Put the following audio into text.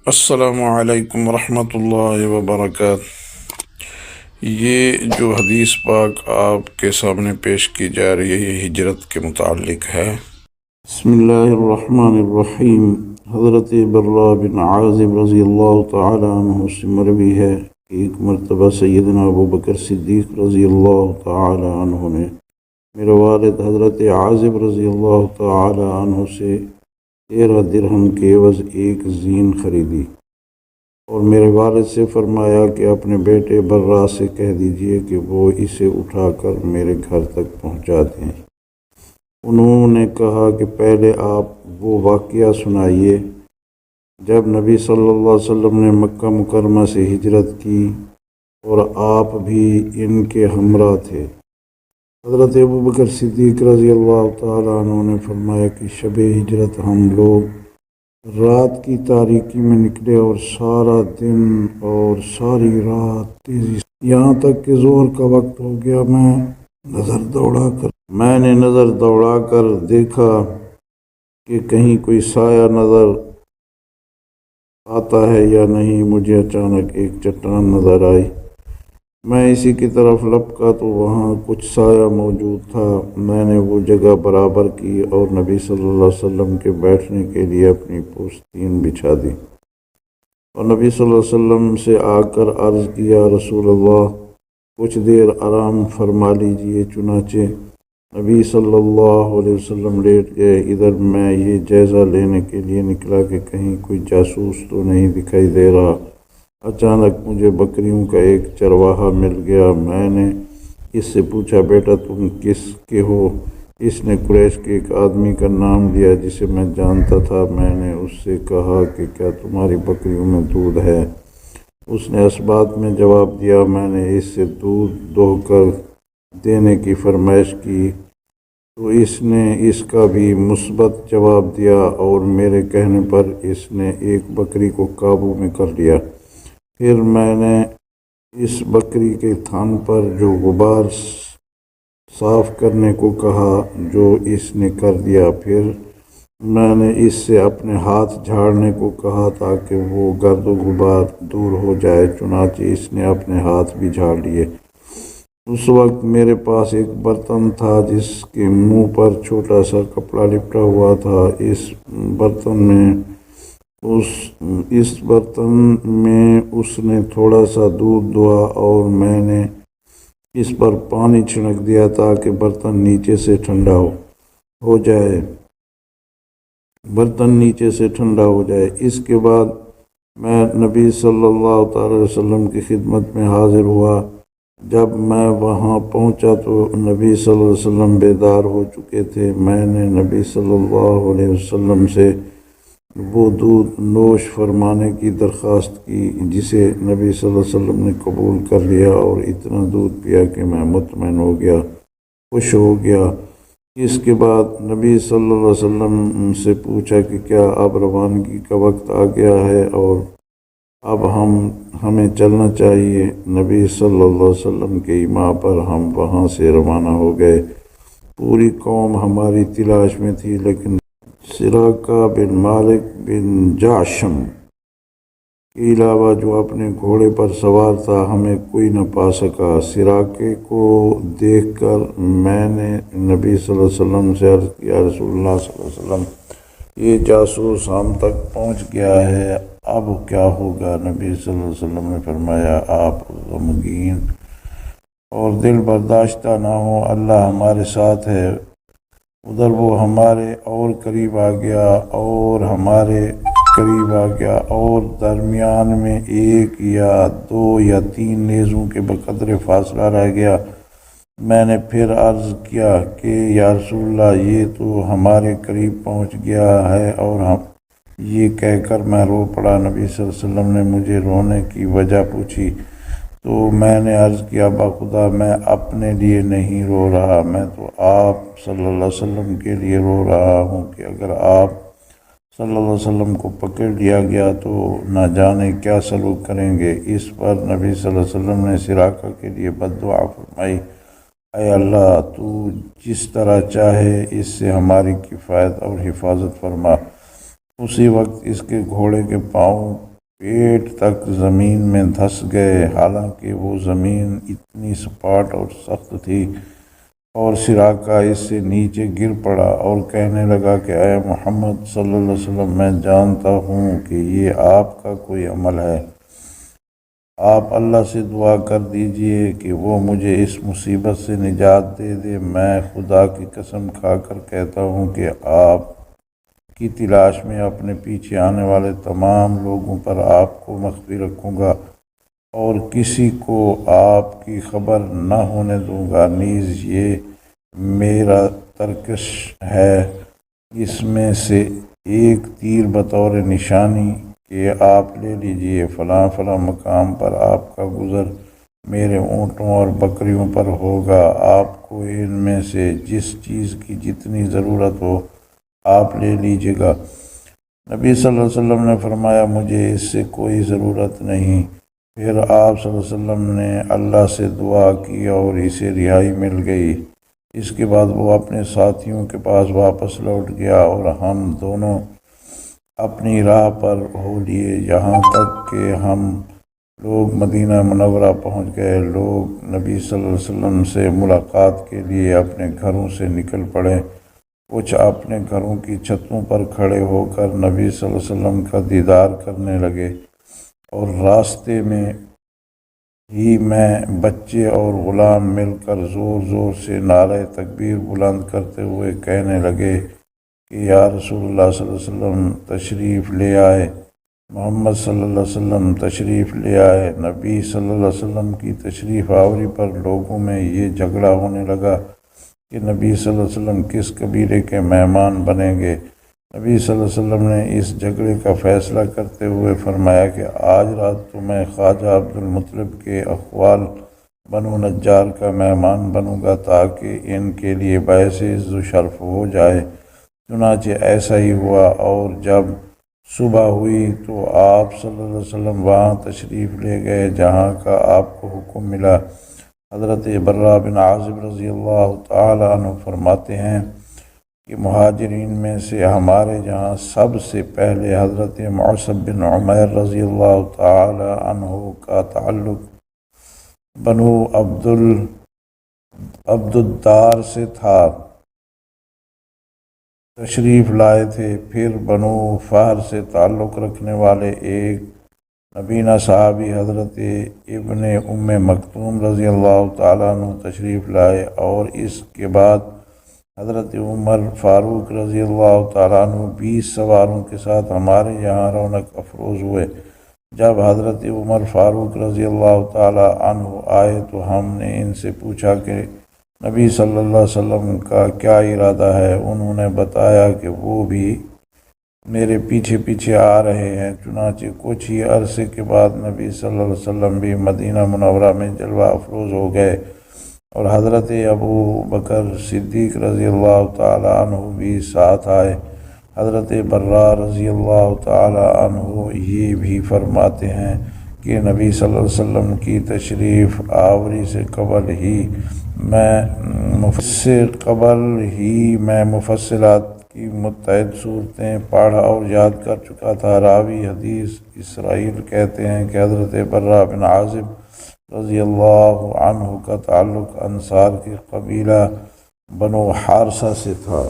السلام علیکم ورحمۃ اللہ وبرکاتہ۔ یہ جو حدیث پاک آپ کے سامنے پیش کی جا رہی ہے یہ ہجرت کے متعلق ہے۔ بسم اللہ الرحمن الرحیم۔ حضرت برا بن عازب رضی اللہ تعالی عنہ سے مروی ہے کہ ایک مرتبہ سیدنا ابو بکر صدیق رضی اللہ تعالی عنہ نے میرے والد حضرت عازب رضی اللہ تعالی عنہ سے 13 درہم کے عوض ایک زین خریدی اور میرے والد سے فرمایا کہ اپنے بیٹے برا سے کہہ دیجئے کہ وہ اسے اٹھا کر میرے گھر تک پہنچا دیں۔ انہوں نے کہا کہ پہلے آپ وہ واقعہ سنائیے جب نبی صلی اللہ علیہ وسلم نے مکہ مکرمہ سے ہجرت کی اور آپ بھی ان کے ہمراہ تھے۔ حضرت ابو بکر صدیق رضی اللہ تعالیٰ عنہ نے فرمایا کہ شب ہجرت ہم لوگ رات کی تاریکی میں نکلے اور سارا دن اور ساری رات تیزی سے یہاں تک کہ ظہر کا وقت ہو گیا۔ میں نے نظر دوڑا کر دیکھا کہ کہیں کوئی سایہ نظر آتا ہے یا نہیں۔ مجھے اچانک ایک چٹان نظر آئی۔ میں اسی کی طرف لپکا تو وہاں کچھ سایہ موجود تھا۔ میں نے وہ جگہ برابر کی اور نبی صلی اللہ علیہ وسلم کے بیٹھنے کے لیے اپنی پوستین بچھا دی اور نبی صلی اللہ علیہ وسلم سے آ کر عرض کیا، رسول اللہ کچھ دیر آرام فرما لیجئے۔ چنانچہ نبی صلی اللہ علیہ وسلم لیٹ گئے۔ ادھر میں یہ جائزہ لینے کے لیے نکلا کہ کہیں کوئی جاسوس تو نہیں دکھائی دے رہا۔ اچانک مجھے بکریوں کا ایک چرواہا مل گیا۔ میں نے اس سے پوچھا، بیٹا تم کس کے ہو؟ اس نے قریش کے ایک آدمی کا نام لیا جسے میں جانتا تھا۔ میں نے اس سے کہا کہ کیا تمہاری بکریوں میں دودھ ہے؟ اس نے اس بات میں جواب دیا۔ میں نے اس سے دودھ دوہ کر دینے کی فرمائش کی تو اس نے اس کا بھی مثبت جواب دیا اور میرے کہنے پر اس نے ایک بکری کو قابو میں کر لیا۔ پھر میں نے اس بکری کے تھان پر جو غبار صاف کرنے کو کہا جو اس نے کر دیا۔ پھر میں نے اس سے اپنے ہاتھ جھاڑنے کو کہا تاکہ وہ گرد و غبار دور ہو جائے۔ چنانچہ اس نے اپنے ہاتھ بھی جھاڑ لیے۔ اس وقت میرے پاس ایک برتن تھا جس کے منہ پر چھوٹا سا کپڑا لپٹا ہوا تھا۔ اس برتن میں اس نے تھوڑا سا دودھ دھویا اور میں نے اس پر پانی چھڑک دیا تاکہ برتن نیچے سے ٹھنڈا ہو جائے۔ اس کے بعد میں نبی صلی اللہ تعالی وسلم کی خدمت میں حاضر ہوا۔ جب میں وہاں پہنچا تو نبی صلی اللہ علیہ وسلم بیدار ہو چکے تھے۔ میں نے نبی صلی اللہ علیہ وسلم سے وہ دودھ نوش فرمانے کی درخواست کی جسے نبی صلی اللہ علیہ وسلم نے قبول کر لیا اور اتنا دودھ پیا کہ میں مطمئن ہو گیا، خوش ہو گیا۔ اس کے بعد نبی صلی اللہ علیہ وسلم سے پوچھا کہ کیا اب روانگی کا وقت آ گیا ہے اور اب ہمیں چلنا چاہیے؟ نبی صلی اللہ علیہ وسلم کے ایما پر ہم وہاں سے روانہ ہو گئے۔ پوری قوم ہماری تلاش میں تھی لیکن سراقہ بن مالک بن جعشم کے علاوہ جو اپنے گھوڑے پر سوار تھا ہمیں کوئی نہ پا سکا۔ سراقے کو دیکھ کر میں نے نبی صلی اللہ علیہ وسلم سے عرض کیا، رسول اللہ صلی اللہ علیہ وسلم یہ جاسوس ہم تک پہنچ گیا ہے، اب کیا ہوگا؟ نبی صلی اللہ علیہ وسلم نے فرمایا، آپ غمگین اور دل برداشتہ نہ ہوں، اللہ ہمارے ساتھ ہے۔ ادھر وہ ہمارے اور قریب آ گیا اور درمیان میں 1 یا 2 یا 3 نیزوں کے بقدر فاصلہ رہ گیا۔ میں نے پھر عرض کیا کہ یا رسول اللہ یہ تو ہمارے قریب پہنچ گیا ہے، اور یہ کہہ کر میں رو پڑا۔ نبی صلی اللہ علیہ وسلم نے مجھے رونے کی وجہ پوچھی تو میں نے عرض کیا، باخدا میں اپنے لیے نہیں رو رہا، میں تو آپ صلی اللہ علیہ وسلم کے لیے رو رہا ہوں کہ اگر آپ صلی اللہ علیہ وسلم کو پکڑ لیا گیا تو نہ جانے کیا سلوک کریں گے۔ اس پر نبی صلی اللہ علیہ وسلم نے سراقہ کے لیے بد دعا فرمائی، اے اللہ تو جس طرح چاہے اس سے ہماری کفایت اور حفاظت فرما۔ اسی وقت اس کے گھوڑے کے پاؤں پیٹ تک زمین میں دھس گئے، حالانکہ وہ زمین اتنی سپاٹ اور سخت تھی، اور سراقہ اس سے نیچے گر پڑا اور کہنے لگا کہ اے محمد صلی اللہ علیہ وسلم، میں جانتا ہوں کہ یہ آپ کا کوئی عمل ہے، آپ اللہ سے دعا کر دیجئے کہ وہ مجھے اس مصیبت سے نجات دے دے۔ میں خدا کی قسم کھا کر کہتا ہوں کہ آپ کی تلاش میں اپنے پیچھے آنے والے تمام لوگوں پر آپ کو مخفی رکھوں گا اور کسی کو آپ کی خبر نہ ہونے دوں گا، نیز یہ میرا ترکش ہے، اس میں سے ایک تیر بطور نشانی کہ آپ لے لیجئے، فلاں فلاں مقام پر آپ کا گزر میرے اونٹوں اور بکریوں پر ہوگا، آپ کو ان میں سے جس چیز کی جتنی ضرورت ہو آپ لے لیجیے گا۔ نبی صلی اللہ علیہ وسلم نے فرمایا مجھے اس سے کوئی ضرورت نہیں۔ پھر آپ صلی اللہ علیہ وسلم نے اللہ سے دعا کی اور اسے رہائی مل گئی۔ اس کے بعد وہ اپنے ساتھیوں کے پاس واپس لوٹ گیا اور ہم دونوں اپنی راہ پر ہو لیے، یہاں تک کہ ہم لوگ مدینہ منورہ پہنچ گئے۔ لوگ نبی صلی اللہ علیہ وسلم سے ملاقات کے لیے اپنے گھروں سے نکل پڑے، کچھ اپنے گھروں کی چھتوں پر کھڑے ہو کر نبی صلی اللہ علیہ وسلم کا دیدار کرنے لگے، اور راستے میں ہی میں بچے اور غلام مل کر زور زور سے نعرہ تکبیر بلند کرتے ہوئے کہنے لگے کہ یا رسول اللہ صلی اللہ علیہ وسلم تشریف لے آئے، محمد صلی اللہ علیہ وسلم تشریف لے آئے۔ نبی صلی اللہ علیہ وسلم کی تشریف آوری پر لوگوں میں یہ جھگڑا ہونے لگا کہ نبی صلی اللہ علیہ وسلم کس قبیلے کے مہمان بنیں گے۔ نبی صلی اللہ علیہ وسلم نے اس جھگڑے کا فیصلہ کرتے ہوئے فرمایا کہ آج رات تو میں خواجہ عبد المطلب کے اخوال بنو نجار کا مہمان بنوں گا تاکہ ان کے لیے باعث عز و شرف ہو جائے۔ چنانچہ ایسا ہی ہوا، اور جب صبح ہوئی تو آپ صلی اللہ علیہ وسلم وہاں تشریف لے گئے جہاں کا آپ کو حکم ملا۔ حضرت برہ بن عازب رضی اللہ تعالی عنہ فرماتے ہیں کہ مہاجرین میں سے ہمارے جہاں سب سے پہلے حضرت معصب بن عمیر رضی اللہ تعالی عنہ کا تعلق بنو عبد الدار سے تھا، تشریف لائے تھے۔ پھر بنو فہر سے تعلق رکھنے والے ایک نبینا صحابی حضرت ابن ام مکتوم رضی اللہ تعالیٰ عنہ تشریف لائے، اور اس کے بعد حضرت عمر فاروق رضی اللہ تعالیٰ عنہ 20 سواروں کے ساتھ ہمارے یہاں رونق افروز ہوئے۔ جب حضرت عمر فاروق رضی اللہ تعالیٰ عنہ آئے تو ہم نے ان سے پوچھا کہ نبی صلی اللہ علیہ وسلم کا کیا ارادہ ہے؟ انہوں نے بتایا کہ وہ بھی میرے پیچھے پیچھے آ رہے ہیں۔ چنانچہ کچھ ہی عرصے کے بعد نبی صلی اللہ علیہ وسلم بھی مدینہ منورہ میں جلوہ افروز ہو گئے، اور حضرت ابو بکر صدیق رضی اللہ تعالیٰ عنہ بھی ساتھ آئے۔ حضرت برہ رضی اللہ تعالیٰ عنہ یہ بھی فرماتے ہیں کہ نبی صلی اللہ علیہ وسلم کی تشریف آوری سے قبل ہی میں مفصلات کی متعدد صورتیں پڑھ اور یاد کر چکا تھا۔ راوی حدیث اسرائیل کہتے ہیں کہ حضرت برہ بن عازب رضی اللہ عنہ کا تعلق انصار کے قبیلہ بنو حارثہ سے تھا۔